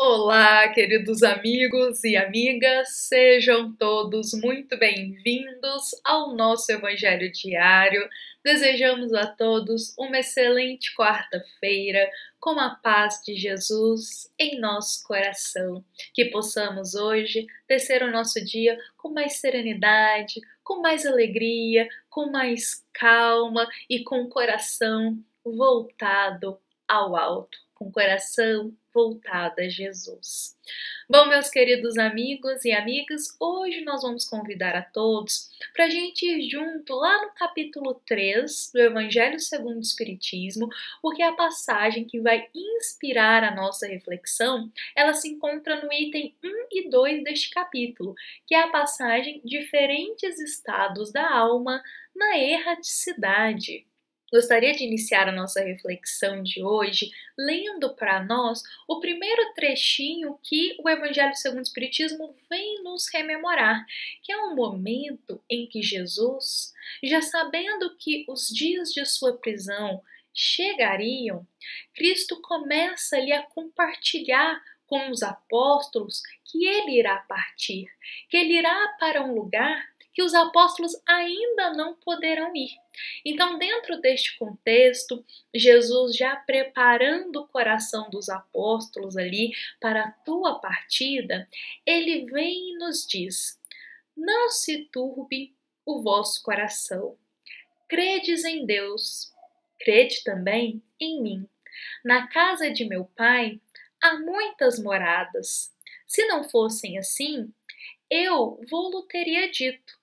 Olá, queridos amigos e amigas, sejam todos muito bem-vindos ao nosso Evangelho Diário. Desejamos a todos uma excelente quarta-feira com a paz de Jesus em nosso coração. Que possamos hoje tecer o nosso dia com mais serenidade, com mais alegria, com mais calma e com o coração voltado ao alto, com o coração voltado a Jesus. Bom, meus queridos amigos e amigas, hoje nós vamos convidar a todos para a gente ir junto lá no capítulo 3 do Evangelho segundo o Espiritismo, porque a passagem que vai inspirar a nossa reflexão, ela se encontra no item 1 e 2 deste capítulo, que é a passagem Diferentes Estados da Alma na Erraticidade. Gostaria de iniciar a nossa reflexão de hoje lendo para nós o primeiro trechinho que o Evangelho segundo o Espiritismo vem nos rememorar, que é um momento em que Jesus, já sabendo que os dias de sua prisão chegariam, Cristo começa ali a compartilhar com os apóstolos que ele irá partir, que ele irá para um lugar que os apóstolos ainda não poderão ir. Então, dentro deste contexto, Jesus já preparando o coração dos apóstolos ali para a tua partida, ele vem e nos diz: não se turbe o vosso coração. Credes em Deus, crede também em mim. Na casa de meu Pai há muitas moradas. Se não fossem assim, eu vou-lo teria dito.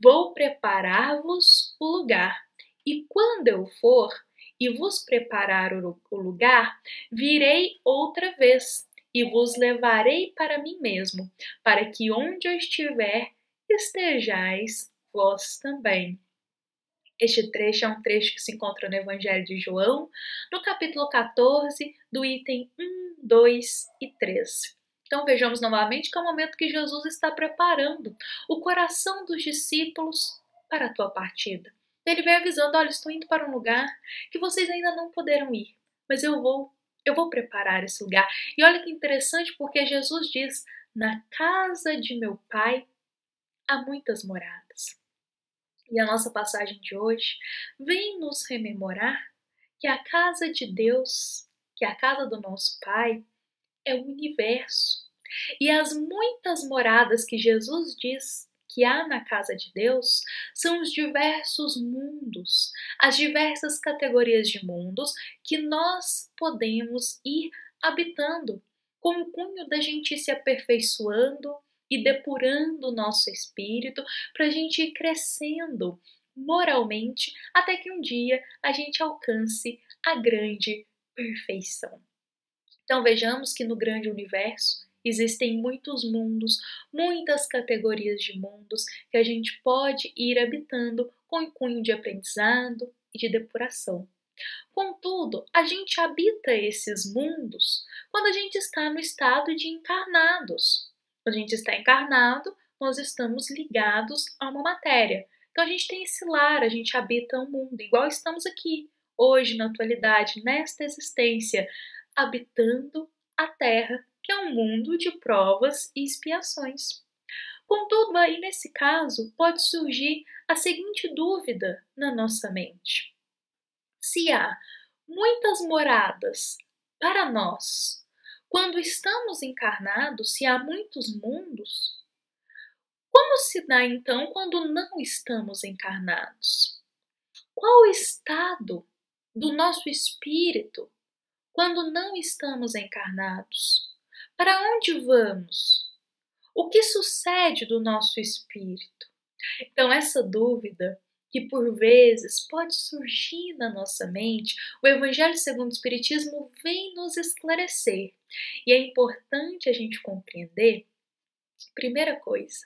Vou preparar-vos o lugar, e quando eu for e vos preparar o lugar, virei outra vez e vos levarei para mim mesmo, para que onde eu estiver, estejais vós também. Este trecho é um trecho que se encontra no Evangelho de João, no capítulo 14, do item 1, 2 e 3. Então vejamos novamente que é o momento que Jesus está preparando o coração dos discípulos para a tua partida. Ele vem avisando: olha, estou indo para um lugar que vocês ainda não poderão ir, mas eu vou preparar esse lugar. E olha que interessante, porque Jesus diz: na casa de meu Pai há muitas moradas. E a nossa passagem de hoje vem nos rememorar que a casa de Deus, que a casa do nosso Pai, é o universo. E as muitas moradas que Jesus diz que há na casa de Deus são os diversos mundos, as diversas categorias de mundos que nós podemos ir habitando, com o cunho da gente ir se aperfeiçoando e depurando o nosso espírito para a gente ir crescendo moralmente até que um dia a gente alcance a grande perfeição. Então vejamos que no grande universo existem muitos mundos, muitas categorias de mundos que a gente pode ir habitando com o cunho de aprendizado e de depuração. Contudo, a gente habita esses mundos quando a gente está no estado de encarnados. Quando a gente está encarnado, nós estamos ligados a uma matéria. Então a gente tem esse lar, a gente habita um mundo, igual estamos aqui, hoje, na atualidade, nesta existência, habitando a Terra, que é um mundo de provas e expiações. Contudo, aí nesse caso, pode surgir a seguinte dúvida na nossa mente: se há muitas moradas para nós, quando estamos encarnados, se há muitos mundos, como se dá então quando não estamos encarnados? Qual o estado do nosso espírito quando não estamos encarnados? Para onde vamos? O que sucede do nosso espírito? Então, essa dúvida que por vezes pode surgir na nossa mente, o Evangelho segundo o Espiritismo vem nos esclarecer. E é importante a gente compreender, primeira coisa,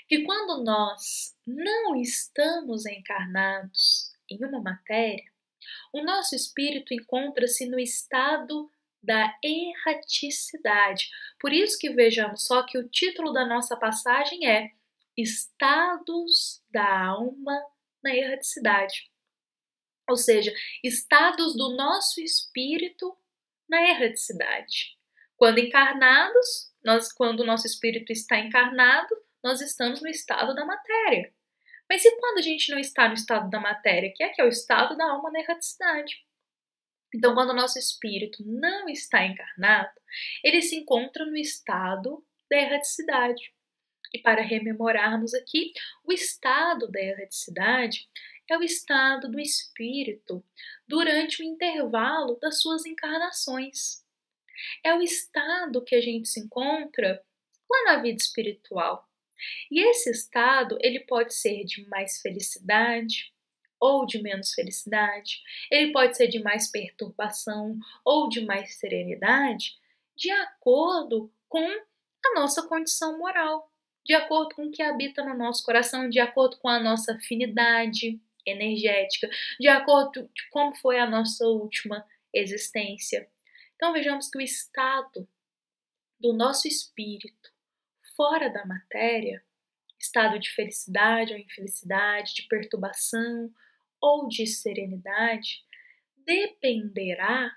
que quando nós não estamos encarnados em uma matéria, o nosso espírito encontra-se no estado da erraticidade. Por isso que vejamos só que o título da nossa passagem é Estados da Alma na Erraticidade. Ou seja, estados do nosso espírito na erraticidade. Quando encarnados, quando o nosso espírito está encarnado, nós estamos no estado da matéria. Mas e quando a gente não está no estado da matéria, que é o estado da alma na erraticidade? Então, quando o nosso espírito não está encarnado, ele se encontra no estado da erraticidade. E para rememorarmos aqui, o estado da erraticidade é o estado do espírito durante o intervalo das suas encarnações. É o estado que a gente se encontra lá na vida espiritual. E esse estado, ele pode ser de mais felicidade ou de menos felicidade. Ele pode ser de mais perturbação ou de mais serenidade, de acordo com a nossa condição moral, de acordo com o que habita no nosso coração, de acordo com a nossa afinidade energética, de acordo com como foi a nossa última existência. Então vejamos que o estado do nosso espírito fora da matéria, estado de felicidade ou infelicidade, de perturbação ou de serenidade, dependerá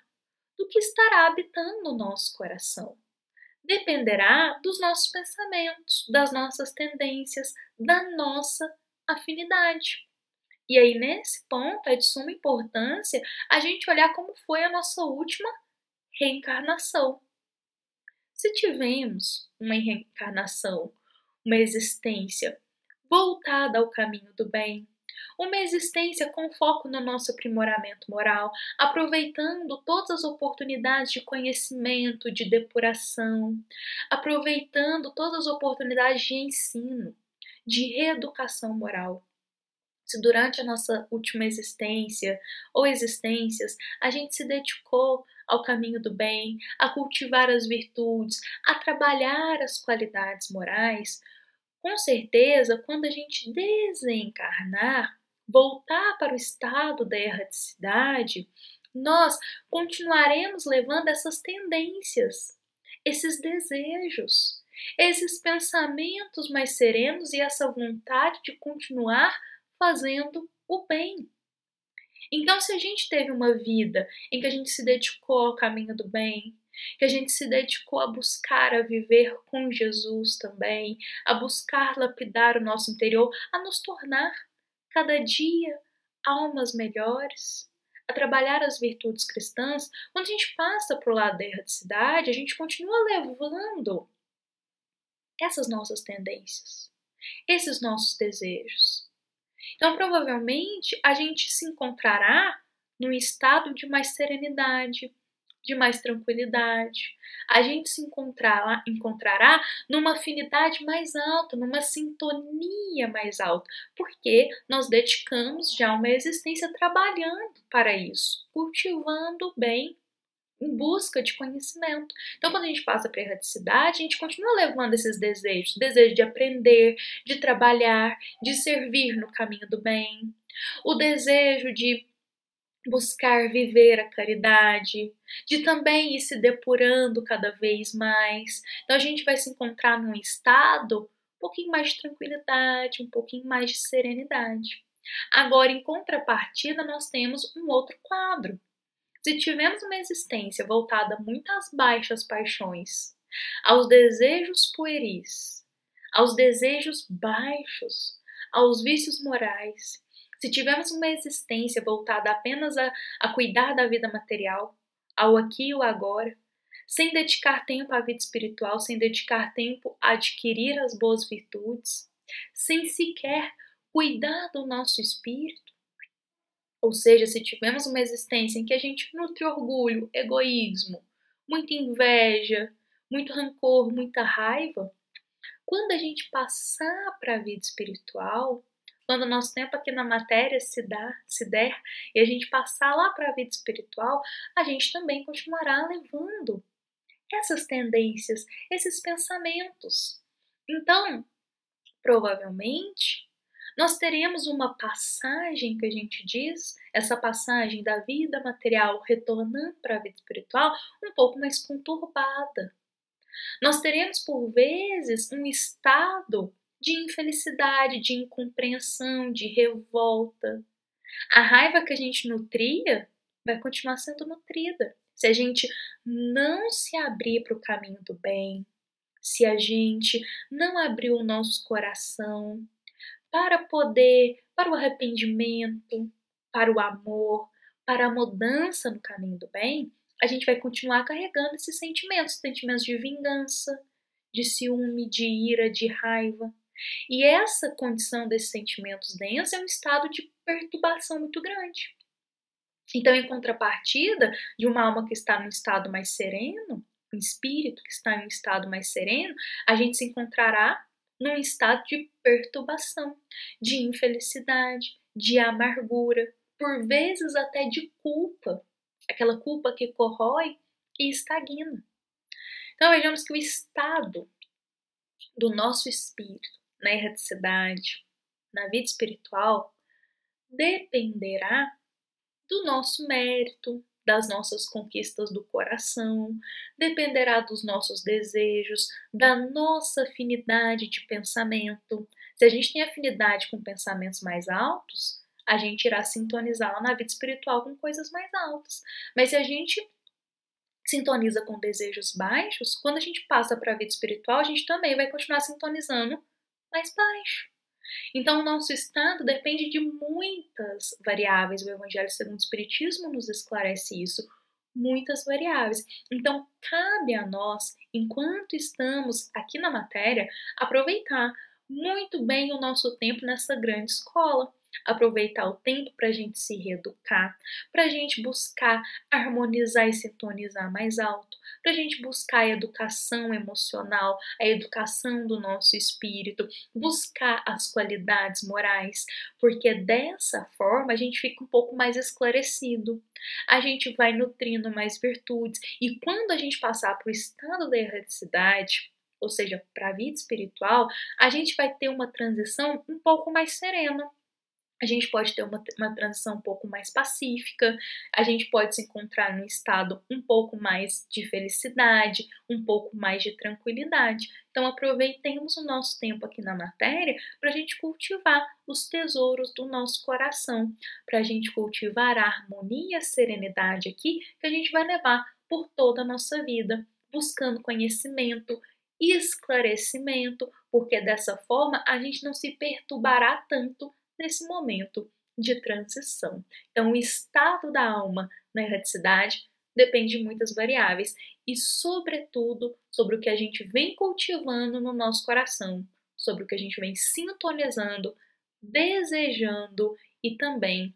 do que estará habitando no nosso coração. Dependerá dos nossos pensamentos, das nossas tendências, da nossa afinidade. E aí, nesse ponto, é de suma importância a gente olhar como foi a nossa última reencarnação. Se tivemos uma reencarnação, uma existência voltada ao caminho do bem, uma existência com foco no nosso aprimoramento moral, aproveitando todas as oportunidades de conhecimento, de depuração, aproveitando todas as oportunidades de ensino, de reeducação moral. Se durante a nossa última existência ou existências a gente se dedicou ao caminho do bem, a cultivar as virtudes, a trabalhar as qualidades morais, com certeza, quando a gente desencarnar, voltar para o estado da erraticidade, nós continuaremos levando essas tendências, esses desejos, esses pensamentos mais serenos e essa vontade de continuar fazendo o bem. Então, se a gente teve uma vida em que a gente se dedicou ao caminho do bem, que a gente se dedicou a buscar a viver com Jesus também, a buscar lapidar o nosso interior, a nos tornar cada dia almas melhores, a trabalhar as virtudes cristãs, quando a gente passa para o lado da erraticidade, a gente continua levando essas nossas tendências, esses nossos desejos. Então, provavelmente, a gente se encontrará num estado de mais serenidade, de mais tranquilidade. A gente se encontrará numa afinidade mais alta, numa sintonia mais alta, porque nós dedicamos já uma existência trabalhando para isso, cultivando o bem em busca de conhecimento. Então, quando a gente passa para a erraticidade, a gente continua levando esses desejos, desejo de aprender, de trabalhar, de servir no caminho do bem, o desejo de buscar viver a caridade, de também ir se depurando cada vez mais. Então, a gente vai se encontrar num estado um pouquinho mais de tranquilidade, um pouquinho mais de serenidade. Agora, em contrapartida, nós temos um outro quadro. Se tivemos uma existência voltada muito às baixas paixões, aos desejos pueris, aos desejos baixos, aos vícios morais, se tivermos uma existência voltada apenas a cuidar da vida material, ao aqui e ao agora, sem dedicar tempo à vida espiritual, sem dedicar tempo a adquirir as boas virtudes, sem sequer cuidar do nosso espírito, ou seja, se tivermos uma existência em que a gente nutre orgulho, egoísmo, muita inveja, muito rancor, muita raiva, quando a gente passar para a vida espiritual, quando o nosso tempo aqui na matéria se der, e a gente passar lá para a vida espiritual, a gente também continuará levando essas tendências, esses pensamentos. Então, provavelmente, nós teremos uma passagem que a gente diz, essa passagem da vida material retornando para a vida espiritual, um pouco mais conturbada. Nós teremos, por vezes, um estado de infelicidade, de incompreensão, de revolta. A raiva que a gente nutria vai continuar sendo nutrida. se a gente não se abrir para o caminho do bem, se a gente não abrir o nosso coração para o arrependimento, para o amor, para a mudança no caminho do bem, a gente vai continuar carregando esses sentimentos de vingança, de ciúme, de ira, de raiva. E essa condição desses sentimentos densos é um estado de perturbação muito grande. Então, em contrapartida de uma alma que está num estado mais sereno, um espírito que está em um estado mais sereno, a gente se encontrará num estado de perturbação, de infelicidade, de amargura, por vezes até de culpa, aquela culpa que corrói e estagna. Então, vejamos que o estado do nosso espírito na erraticidade, na vida espiritual, dependerá do nosso mérito, das nossas conquistas do coração, dependerá dos nossos desejos, da nossa afinidade de pensamento. Se a gente tem afinidade com pensamentos mais altos, a gente irá sintonizar na vida espiritual com coisas mais altas. Mas se a gente sintoniza com desejos baixos, quando a gente passa para a vida espiritual, a gente também vai continuar sintonizando mais baixo. Então, o nosso estado depende de muitas variáveis. O Evangelho segundo o Espiritismo nos esclarece isso. Muitas variáveis. Então, cabe a nós, enquanto estamos aqui na matéria, aproveitar muito bem o nosso tempo nessa grande escola. Aproveitar o tempo para a gente se reeducar, para a gente buscar harmonizar e sintonizar mais alto, para a gente buscar a educação emocional, a educação do nosso espírito, buscar as qualidades morais, porque dessa forma a gente fica um pouco mais esclarecido, a gente vai nutrindo mais virtudes, e quando a gente passar para o estado da erraticidade, ou seja, para a vida espiritual, a gente vai ter uma transição um pouco mais serena. A gente pode ter uma transição um pouco mais pacífica, a gente pode se encontrar num estado um pouco mais de felicidade, um pouco mais de tranquilidade. Então, aproveitemos o nosso tempo aqui na matéria para a gente cultivar os tesouros do nosso coração, para a gente cultivar a harmonia e a serenidade aqui que a gente vai levar por toda a nossa vida, buscando conhecimento, esclarecimento, porque dessa forma a gente não se perturbará tanto nesse momento de transição. Então, o estado da alma na erraticidade depende de muitas variáveis e, sobretudo, sobre o que a gente vem cultivando no nosso coração, sobre o que a gente vem sintonizando, desejando e também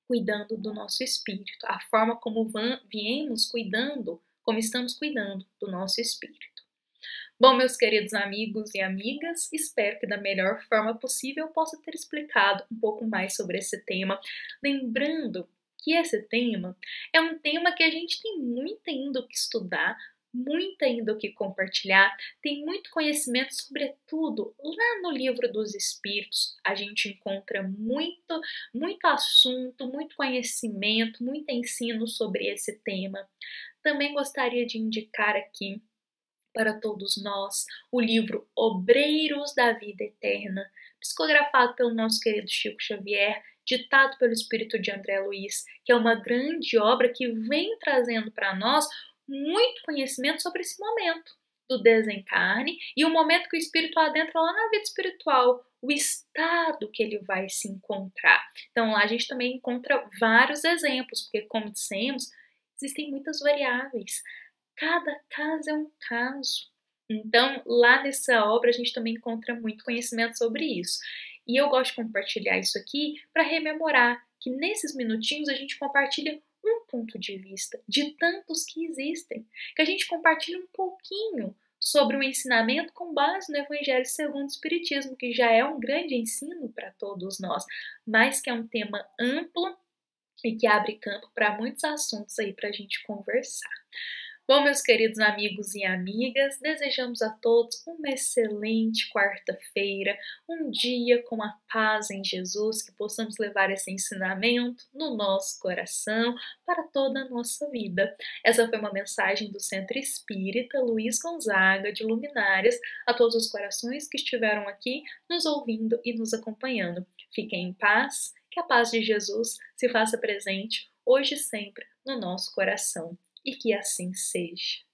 cuidando do nosso espírito, a forma como viemos cuidando, como estamos cuidando do nosso espírito. Bom, meus queridos amigos e amigas, espero que da melhor forma possível eu possa ter explicado um pouco mais sobre esse tema. Lembrando que esse tema é um tema que a gente tem muito ainda o que estudar, muito ainda o que compartilhar, tem muito conhecimento, sobretudo lá no Livro dos Espíritos. A gente encontra muito assunto, muito conhecimento, muito ensino sobre esse tema. Também gostaria de indicar aqui para todos nós o livro Obreiros da Vida Eterna, psicografado pelo nosso querido Chico Xavier, ditado pelo espírito de André Luiz, que é uma grande obra que vem trazendo para nós muito conhecimento sobre esse momento do desencarne e o momento que o espírito adentra lá na vida espiritual, o estado que ele vai se encontrar. Então lá a gente também encontra vários exemplos, porque como dissemos, existem muitas variáveis. Cada caso é um caso. Então, lá nessa obra, a gente também encontra muito conhecimento sobre isso. E eu gosto de compartilhar isso aqui para rememorar que nesses minutinhos a gente compartilha um ponto de vista de tantos que existem, que a gente compartilha um pouquinho sobre o ensinamento com base no Evangelho segundo o Espiritismo, que já é um grande ensino para todos nós, mas que é um tema amplo e que abre campo para muitos assuntos aí para a gente conversar. Bom, meus queridos amigos e amigas, desejamos a todos uma excelente quarta-feira, um dia com a paz em Jesus, que possamos levar esse ensinamento no nosso coração para toda a nossa vida. Essa foi uma mensagem do Centro Espírita Luiz Gonzaga de Luminárias a todos os corações que estiveram aqui nos ouvindo e nos acompanhando. Fiquem em paz, que a paz de Jesus se faça presente hoje e sempre no nosso coração. e que assim seja.